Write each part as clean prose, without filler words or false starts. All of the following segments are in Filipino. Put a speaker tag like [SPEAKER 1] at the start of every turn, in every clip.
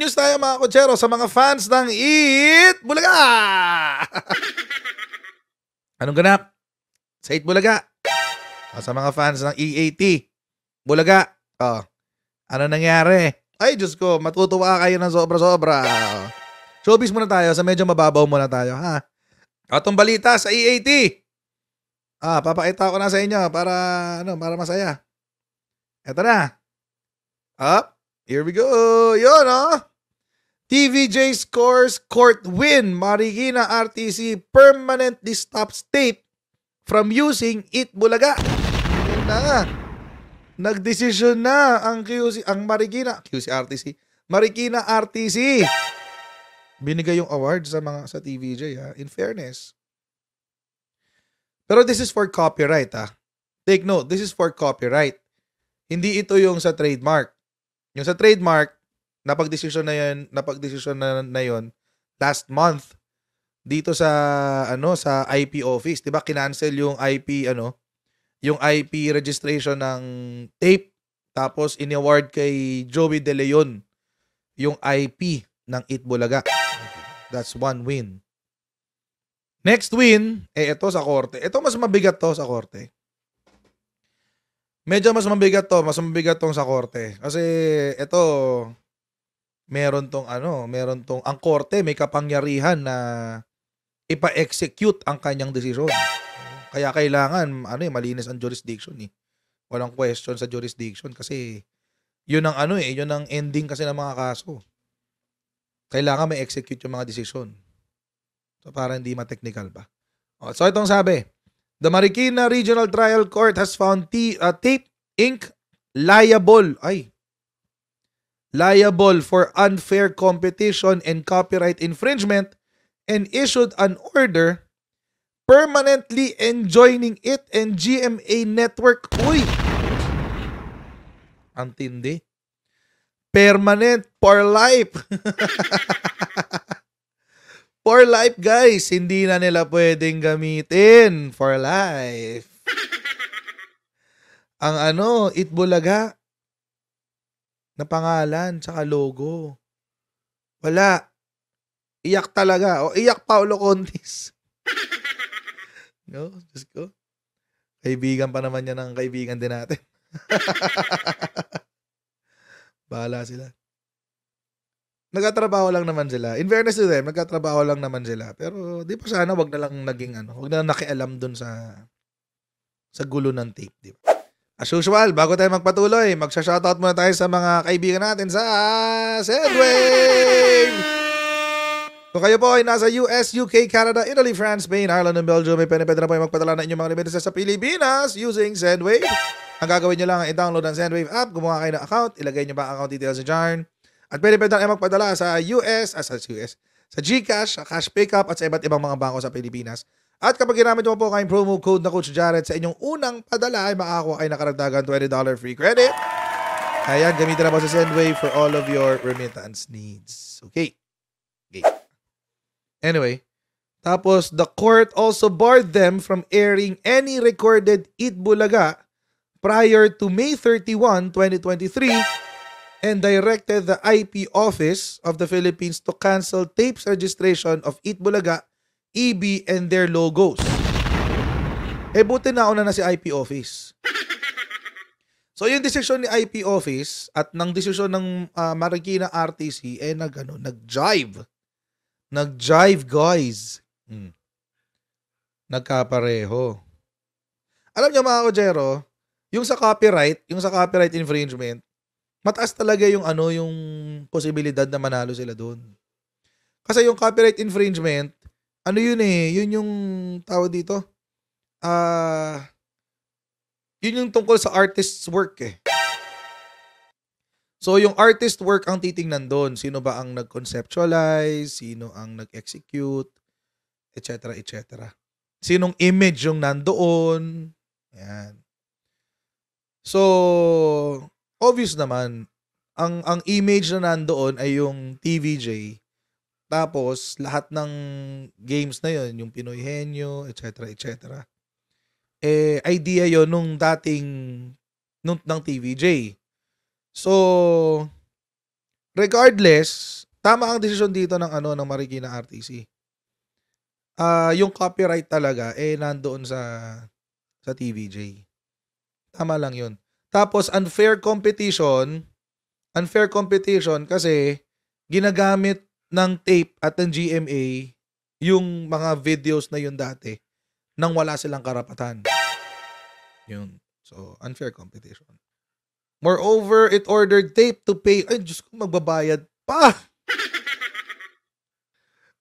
[SPEAKER 1] news tayo mga kotsero sa mga fans ng Eat Bulaga! Anong ganap? Sa Eat Bulaga. Sa mga fans ng EAT Bulaga. Ano nangyari? Ay, Diyos ko, matutuwa kayo ng sobra-sobra. Showbiz muna tayo, sa medyo mababaw muna tayo, ha? Atong balita sa EAT. Papakita ko na sa inyo para masaya. Eto na. Here we go. Yun, TVJ scores court win. Marikina RTC permanently stops tape from using Eat Bulaga. Yun na. Nagdesisyon na ang Marikina RTC. Binigay yung award sa TVJ, in fairness. Pero this is for copyright, Take note, this is for copyright. Hindi ito yung sa trademark. Yung sa trademark, napagdesisyon na yun last month dito sa sa IP office, 'di ba? Kinancel yung IP registration ng tape, tapos in-award kay Joey De Leon yung IP ng Eat Bulaga. That's one win. Next win, ito sa korte. Ito mas mabigat to sa korte. Medyo mas mabigat tong sa korte. Kasi ito, meron tong ang korte may kapangyarihan na ipa-execute ang kanyang desisyon. Kaya kailangan, malinis ang jurisdiction, Walang question sa jurisdiction kasi yun ang ending kasi ng mga kaso. Kailangan may execute yung mga desisyon. So, para hindi ma-technical pa. So, itong sabi, the Marikina Regional Trial Court has found Tape Inc. liable for unfair competition and copyright infringement and issued an order permanently enjoining it and GMA Network. Uy! Ang tindi. Permanent for life. For life, guys. Hindi na nila pwedeng gamitin. For life. Ang Eat Bulaga na pangalan tsaka logo. Wala. Iyak talaga. Iyak Paulo Contis. No? Diyos ko. Kaibigan pa naman yan ng kaibigan din natin. Bahala sila. Nagtatrabaho lang naman sila. In fairness to them, nagtatrabaho lang naman sila. Pero di pa sana wag na lang wag na lang nakialam dun sa gulo ng tape, di ba? As usual, bago tayo magpatuloy, magsha-shoutout muna tayo sa mga kaibigan natin sa Sendwave! Kung kayo po ay nasa US, UK, Canada, Italy, France, Spain, Ireland, and Belgium, may pwede na po yung magpadala na inyong mga remittances sa Pilipinas using Sendwave. Ang gagawin nyo lang ay i-download ang Sendwave app, gumawa kayo ng account, ilagay nyo ba ang account details sa Jarn, at pwede na magpadala sa sa GCash, sa Cash Pickup, at sa iba't ibang mga bangko sa Pilipinas. At kapag ginamit mo po kayong promo code na Coach Jared sa inyong unang padala, ay makakakuha kayo na karagdagan $20 free credit. Kaya gamitin na po sa Sendwave for all of your remittance needs. Okay. Anyway, tapos the court also barred them from airing any recorded Eat Bulaga prior to May 31, 2023 and directed the IP Office of the Philippines to cancel tapes registration of Eat Bulaga, EB, and their logos. Buti nauna na si IP Office. So yung desisyon ni IP Office at ng desisyon ng Marikina RTC nag-jive. Nag-jive, guys. Nagkapareho. Alam niyo mga kojero, yung sa copyright infringement, mataas talaga yung posibilidad na manalo sila doon. Kasi yung copyright infringement, yun yung tawag dito. Yun yung tungkol sa artist's work So yung artist work ang titingnan doon. Sino ba ang nag-conceptualize, sino ang nag-execute, etc. etc. Sinong image yung nandoon. Yan. So obvious naman, ang image na nandoon ay yung TVJ. Tapos, lahat ng games na yon, yung Pinoy Henyo, etc. etc. Idea yon nung ng TVJ. So, regardless, tama ang desisyon dito ng ano ng Marikina RTC. Yung copyright talaga nandoon sa TVJ. Tama lang 'yun. Tapos unfair competition kasi ginagamit ng tape at ng GMA yung mga videos na yun dati nang wala silang karapatan. Yun. So, unfair competition. Moreover, it ordered tape to pay. Ay, Diyos ko, magbabayad pa.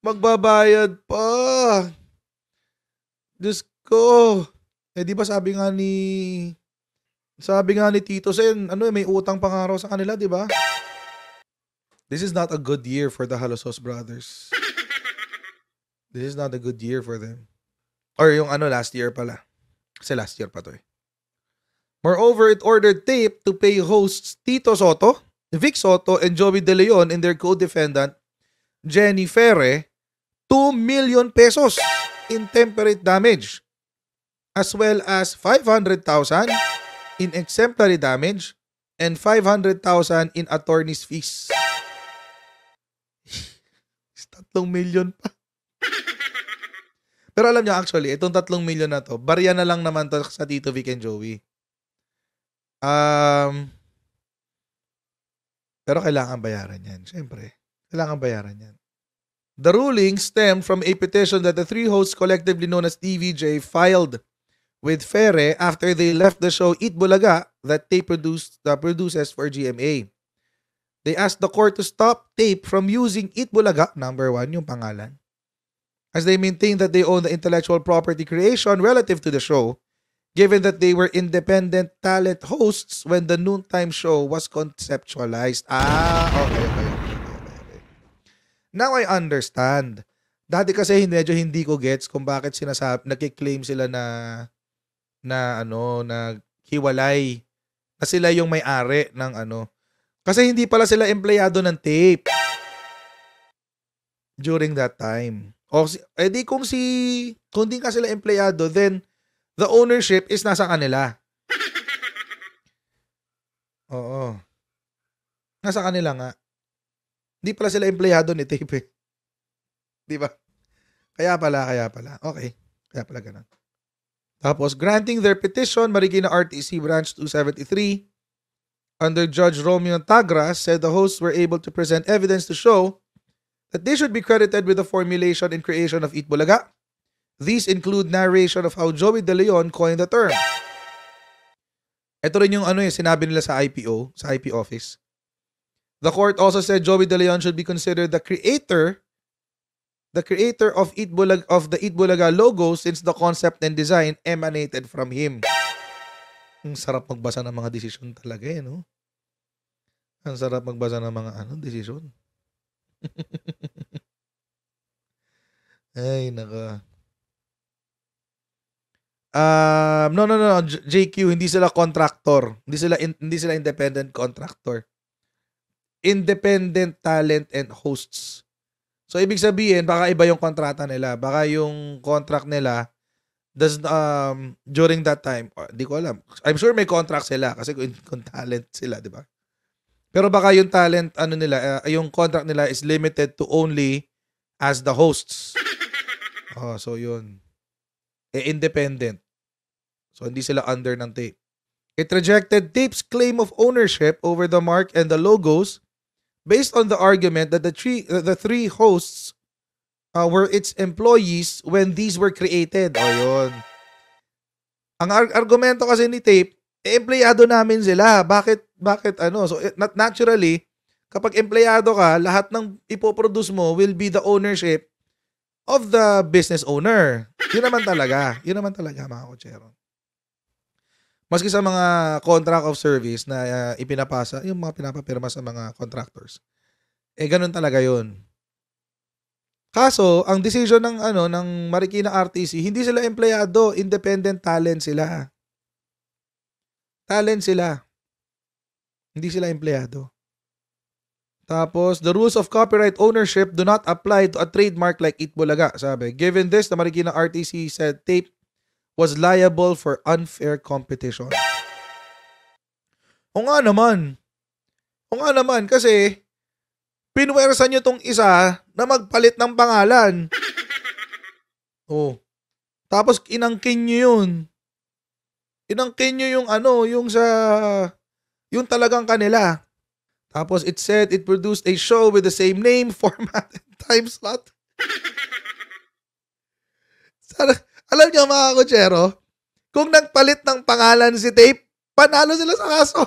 [SPEAKER 1] Magbabayad pa. Diyos ko. Di ba sabi nga ni Tito Sen, may utang pa nga raw sa kanila, di ba? This is not a good year for the Halosos brothers. This is not a good year for them. Or yung last year pala. Kasi last year pa to eh. Moreover, it ordered tape to pay hosts Tito Soto, Vic Soto, and Joey De Leon and their co-defendant, Jenny Ferre, 2 million pesos in temporary damage, as well as 500,000 in exemplary damage and 500,000 in attorney's fees. 3 million pa. Pero alam niyo actually, itong 3 million na to, barya na lang naman to sa Tito Vic and Joey. Pero kailangan bayaran yan. Siyempre, kailangan bayaran yan. The ruling stemmed from a petition that the three hosts collectively known as TVJ filed with Ferre after they left the show Eat Bulaga that they produces for GMA. They asked the court to stop tape from using Eat Bulaga, number 1 yung pangalan, as they maintain that they own the intellectual property creation relative to the show, given that they were independent talent hosts when the noontime show was conceptualized. Okay. Now I understand. Dati kasi medyo hindi ko gets kung bakit nagki-claim sila na hiwalay. Na sila yung may-ari ng Kasi hindi pala sila empleyado ng tape during that time. Kung di ka sila empleyado, then the ownership is nasa kanila. Oo. Nasa kanila nga. Hindi pala sila empleyado ni tape eh. Di ba? Kaya pala. Okay. Kaya pala ganun. Tapos, granting their petition, Marikina RTC Branch 273, under Judge Romeo Tagras, said the hosts were able to present evidence to show that they should be credited with the formulation and creation of Eat Bulaga. These include narration of how Joey De Leon coined the term. Ito rin yung sinabi nila sa IPO, sa IP office. The court also said Joey De Leon should be considered the creator of the Eat Bulaga logo since the concept and design emanated from him. Ang sarap magbasa ng mga desisyon talaga no? Ang sarap magbasa ng mga desisyon. Ay, naka. No. JQ, hindi sila contractor. Hindi sila independent contractor. Independent talent and hosts. So, ibig sabihin, baka iba yung kontrata nila. Baka yung contract nila during that time, di ko alam. I'm sure may contract sila kasi kung talent sila, di ba? Pero baka yung talent, yung contract nila is limited to only as the hosts. So yun. Independent. So hindi sila under ng tape. It rejected tape's claim of ownership over the mark and the logos based on the argument that the three hosts were its employees when these were created. Yun. Ang argumento kasi ni tape, empleyado namin sila. Bakit So naturally, kapag empleyado ka, lahat ng ipoproduce mo will be the ownership of the business owner. Yun naman talaga mga kotsero. Maski sa mga contract of service na ipinapasa, yung mga pinapapirma sa mga contractors. Ganun talaga yun. Kaso, ang decision ng Marikina RTC, hindi sila empleyado, independent talent sila. Talent sila. Hindi sila empleyado. Tapos, the rules of copyright ownership do not apply to a trademark like Eat Bulaga, sabi. Given this, the Marikina RTC said tape was liable for unfair competition. O nga naman, kasi Pinwersa nyo tong isa na magpalit ng pangalan. Oh. Tapos inangkin nyo yun. Inangkin nyo yung yung yung talagang kanila. Tapos it said it produced a show with the same name, format, and time slot. Alam niyo mga kutsero, kung nagpalit ng pangalan si Tape, panalo sila sa kaso.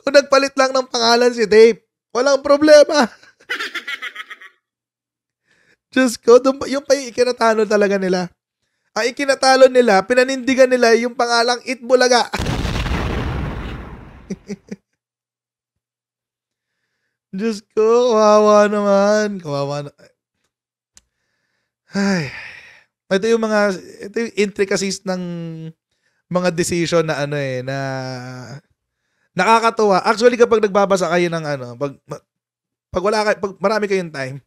[SPEAKER 1] Kung nagpalit lang ng pangalan si Tape, walang problema. Diyos ko, yung pa yung ikinatalo talaga nila. Ang ikinatalo nila, pinanindigan nila yung pangalang Itbulaga. Diyos ko, kawawa naman. Kawawa na. Ay. Ito yung intricacies ng mga decision na na nakakatuwa. Actually, kapag nagbabasa kayo ng pag marami kayong time,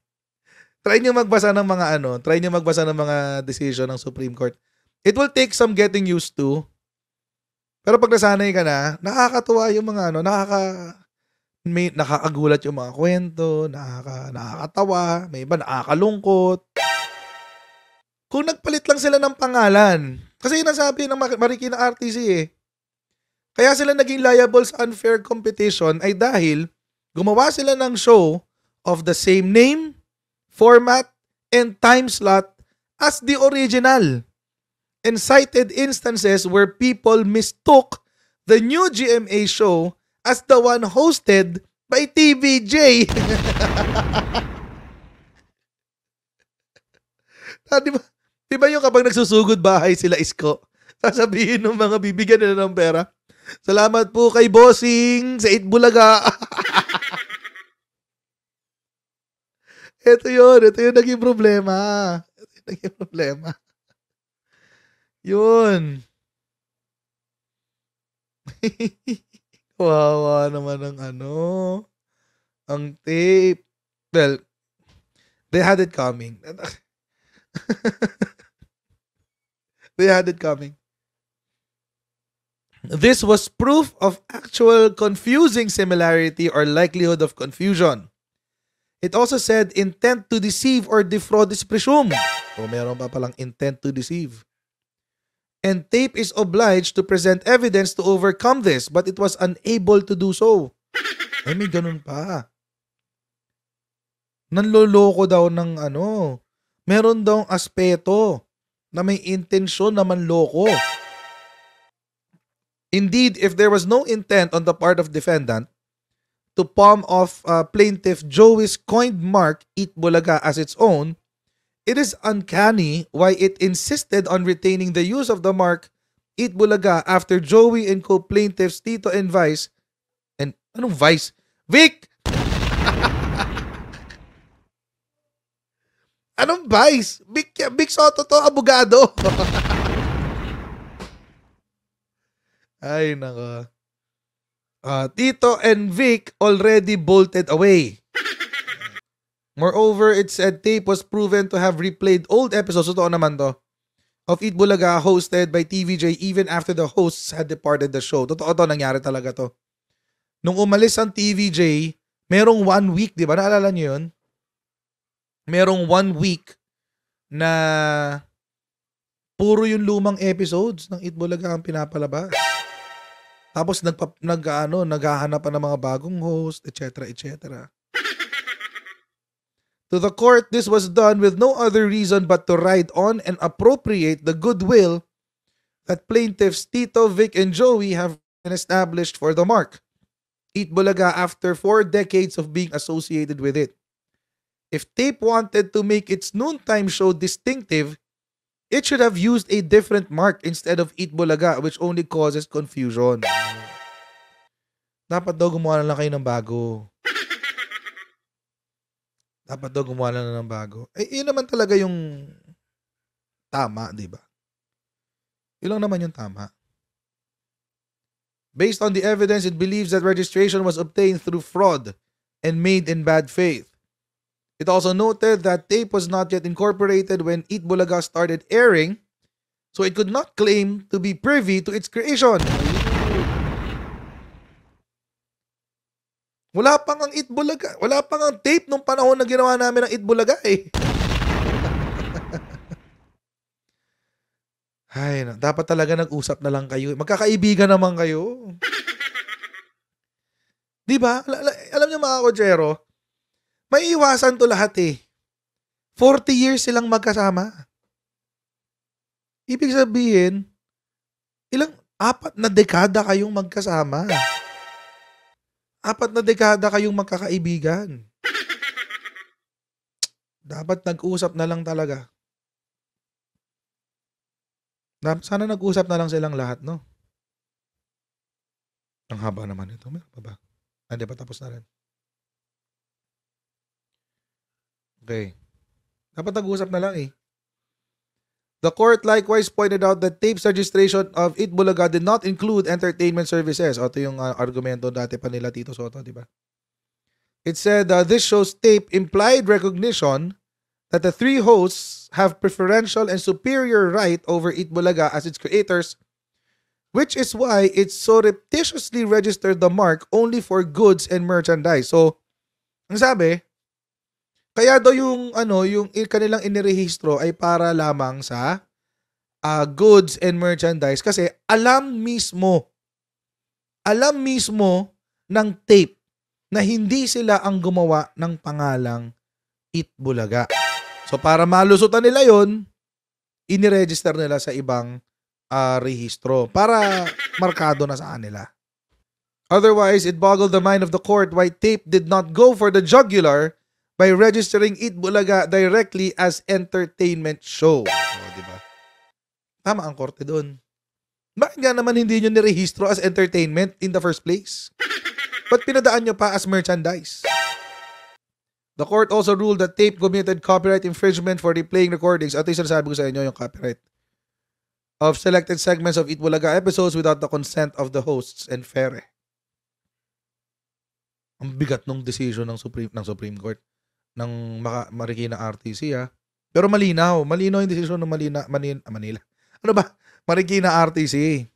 [SPEAKER 1] try nyo magbasa ng mga decision ng Supreme Court. It will take some getting used to. Pero pag nasanay ka na, nakakatuwa yung mga nakakagulat yung mga kwento, nakakatawa, may iba nakakalungkot. Kung nagpalit lang sila ng pangalan, kasi yun ang sabi ng Marikina RTC Kaya sila naging liable sa unfair competition ay dahil gumawa sila ng show of the same name, format, and time slot as the original. And cited instances where people mistook the new GMA show as the one hosted by TVJ. Diba yung kapag nagsusugod bahay sila Isko, sasabihin ng mga bibigyan nila ng pera, salamat po kay Bossing sa Itbulaga. Ito yung naging problema. Yun. Kawawa naman ang Tape. Well, they had it coming. They had it coming. This was proof of actual confusing similarity or likelihood of confusion. It also said intent to deceive or defraud is presumed. O meron pa palang intent to deceive. And Tape is obliged to present evidence to overcome this, but it was unable to do so. Ay, may ganun pa. Nanloloko daw ng meron daw aspeto na may intensyon na manloko. Indeed, if there was no intent on the part of defendant to palm off plaintiff Joey's coined mark Itbulaga as its own, it is uncanny why it insisted on retaining the use of the mark Itbulaga after Joey and co-plaintiffs Tito and Vice. And anong Vice? Vic! Anong Vice? Vic Soto to, abogado. Ay, nako. Tito and Vic already bolted away. Moreover, it said Tape was proven to have replayed old episodes, totoo naman to, of Itbulaga hosted by TVJ even after the hosts had departed the show. Totoo to, nangyari talaga to. Nung umalis ang TVJ, merong 1 week, di ba? Naalala niyo yun? Merong 1 week na puro yung lumang episodes ng Itbulaga ang pinapalabas. Tapos naghahanap pa ng mga bagong host, etc., etc. To the court, this was done with no other reason but to ride on and appropriate the goodwill that plaintiffs Tito, Vic, and Joey have been established for the mark Itbulaga after 4 decades of being associated with it. If Tape wanted to make its noontime show distinctive, it should have used a different mark instead of Itbulaga, which only causes confusion. Dapat daw gumawa na lang kayo ng bago. Dapat daw gumawa na ng bago. Eh, yun naman talaga yung tama, di ba? Yun lang naman yung tama. Based on the evidence, it believes that registration was obtained through fraud and made in bad faith. It also noted that Tape was not yet incorporated when Itbulaga started airing, so it could not claim to be privy to its creation. Wala pa ngang Itbulaga. Wala pa ngang tape nung panahon na ginawa namin ng Itbulaga eh. Ay, dapat talaga nag-usap na lang kayo. Magkakaibigan naman kayo. Di ba? Alam niyo mga kotsero, may iwasan to lahat eh. 40 years silang magkasama. Ibig sabihin, 4 na dekada kayong magkasama. 4 na dekada kayong magkakaibigan. Dapat nag-usap na lang talaga. Sana nag-usap na lang silang lahat, no? Ang haba naman ito. Meron pa ba? Hindi pa tapos na rin. Okay. Dapat nag-usap na lang eh. The court likewise pointed out that tape's registration of Itbulaga did not include entertainment services. O, ito yung argumento dati pa nila Tito Soto, di ba? It said this show's tape implied recognition that the 3 hosts have preferential and superior right over Itbulaga as its creators, which is why it surreptitiously registered the mark only for goods and merchandise. So, ang sabi, kaya daw yung kanilang inirehistro ay para lamang sa goods and merchandise kasi alam mismo ng tape na hindi sila ang gumawa ng pangalang Itbulaga. So para malusutan nila yon, iniregister nila sa ibang rehistro para markado na sa kanila. Otherwise, it boggled the mind of the court why tape did not go for the jugular by registering Itbulaga directly as entertainment show. O, diba? Tama ang korte doon. Bakit nga naman hindi nyo nirehistro as entertainment in the first place? Ba't pinadaan nyo pa as merchandise? The court also ruled that tape committed copyright infringement for replaying recordings. At yung sinasabi ko sa inyo, yung copyright of selected segments of Itbulaga episodes without the consent of the hosts and FERE. Ang bigat ng decision ng Supreme Court ng Marikina RTC Pero malinaw yung decision ng Manila. Ano ba? Marikina RTC.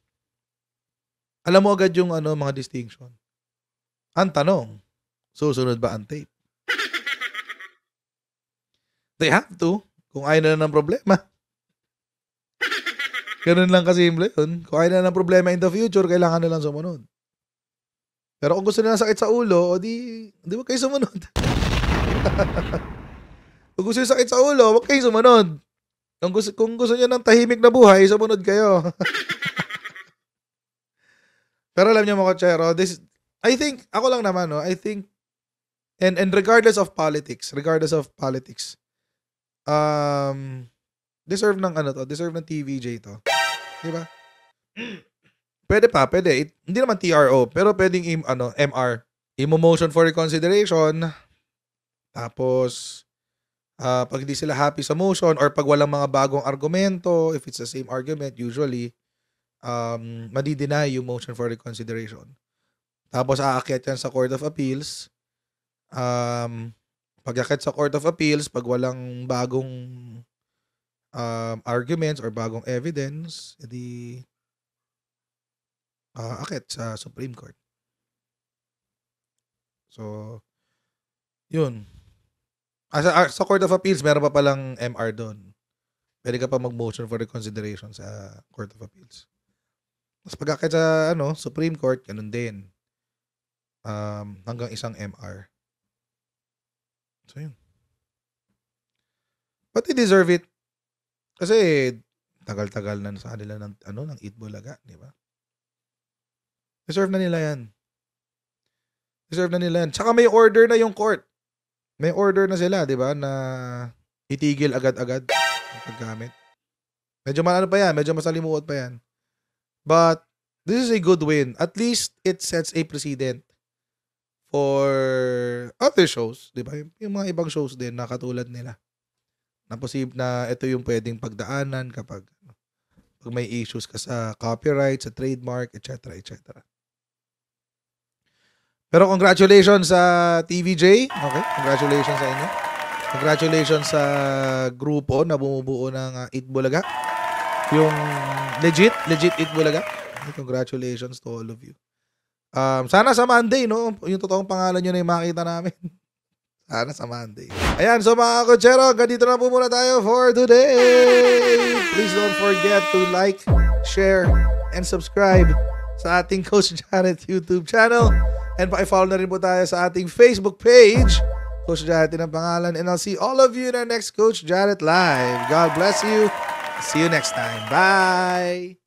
[SPEAKER 1] Alam mo agad yung mga distinction. Ang tanong, susunod ba ang tape? They have to. Kung ayaw na ng problema. Ganun lang kasimple yun. Kung ayaw na ng problema in the future, kailangan nilang sumunod. Pero kung gusto nila sakit sa ulo, di wag kayo sumunod. Kung gusto nyo sakit sa ulo, wag kayo sumunod. Kung gusto nyo ng tahimik na buhay, sumunod kayo. Pero alam nyo mga kotsero, I think, ako lang naman, no, I think, and regardless of politics, deserve ng TVJ to. Diba? Pwede. Hindi naman TRO, pero pwedeng MR. Motion for reconsideration. Tapos, pag hindi sila happy sa motion or pag walang mga bagong argumento, if it's the same argument, usually, madi-deny yung motion for reconsideration. Tapos, aakyat yan sa Court of Appeals. Pag-akit sa Court of Appeals, pag walang bagong arguments or bagong evidence, edi akit sa Supreme Court. So, yun. Sa Court of Appeals, meron pa palang MR doon. Pwede ka pa mag-motion for reconsideration sa Court of Appeals. Mas pag-akit sa Supreme Court, ganun din. Hanggang isang MR. So, yun. But they deserve it. Kasi, tagal-tagal na sa kanila ng Itbulaga, di ba? Deserve na nila yan. Tsaka may order na yung court. May order na sila, di ba? Na itigil agad-agad ang paggamit. Medyo masalimuot pa yan. But, this is a good win. At least, it sets a precedent for other shows, di ba? Yung mga ibang shows din na katulad nila. Na ito yung pwedeng pagdaanan kapag may issues ka sa copyright, sa trademark, etc. Pero congratulations sa TVJ. Okay, congratulations sa inyo. Congratulations sa grupo na bumubuo ng Itbulaga. Yung legit Itbulaga. Congratulations to all of you. Sana sa Monday, no? Yung totoong pangalan nyo na yung makita namin. Sana sa Monday. Ayan, so mga kotsero, hanggang dito na po muna tayo for today. Please don't forget to like, share, and subscribe sa ating Coach Jared YouTube channel. And paki-follow na rin po tayo sa ating Facebook page. Coach Jared din ang pangalan. And I'll see all of you in our next Coach Jared Live. God bless you. See you next time. Bye!